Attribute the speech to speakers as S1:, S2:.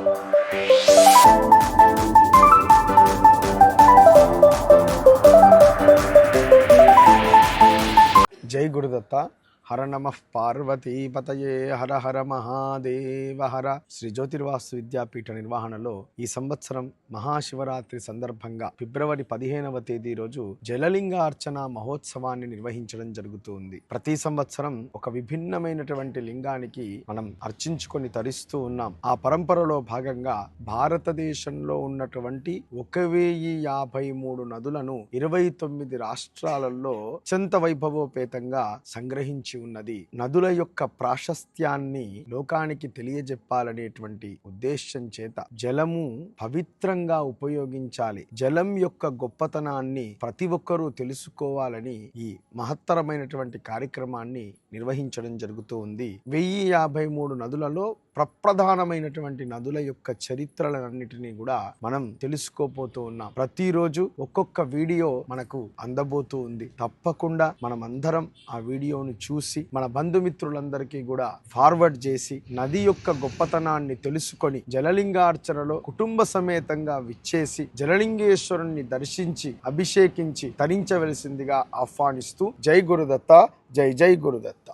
S1: జై గురుదత్త. హర నమః పార్వతీపతయే హర హర మహాదేవ హర. శ్రీ జ్యోతిర్వాస్తు విద్యాపీఠ నిర్వహణలో ఈ సంవత్సరం మహాశివరాత్రి సందర్భంగా ఫిబ్రవరి 15వ తేదీ రోజు జలలింగార్చన మహోత్సవాన్ని నిర్వహించడం జరుగుతుంది. ప్రతి సంవత్సరం ఒక విభిన్నమైనటువంటి లింగానికి మనం అర్చించుకొని తరిస్తూ ఉన్నాం. ఆ పరంపరలో భాగంగా భారతదేశంలో ఉన్నటువంటి 1053 నదులను 29 రాష్ట్రాలలో అత్యంత వైభవోపేతంగా సంగ్రహించి ఉన్నది. నదుల యొక్క ప్రాశస్త్యాన్ని లోకానికి తెలియజెప్పాలనేటువంటి ఉద్దేశం చేత జలము పవిత్రంగా ఉపయోగించాలి, జలం యొక్క గొప్పతనాన్ని ప్రతి ఒక్కరూ తెలుసుకోవాలని ఈ మహత్తరమైనటువంటి కార్యక్రమాన్ని నిర్వహించడం జరుగుతూ ఉంది. 1053 నదులలో ప్రప్రధానమైనటువంటి నదుల యొక్క చరిత్రలన్నిటినీ కూడా మనం తెలుసుకోపోతూ ఉన్నాం. ప్రతిరోజు ఒక్కొక్క వీడియో మనకు అందబోతూ ఉంది. తప్పకుండా మనం అందరం ఆ వీడియోను చూసి మన బంధుమిత్రులందరికీ కూడా ఫార్వర్డ్ చేసి నది యొక్క గొప్పతనాన్ని తెలుసుకొని జలలింగార్చనలో కుటుంబ సమేతంగా విచ్చేసి జలలింగేశ్వరుణ్ణి దర్శించి అభిషేకించి తరించవలసిందిగా ఆహ్వానిస్తూ జై గురుదత్త, జై జై గురుదత్త.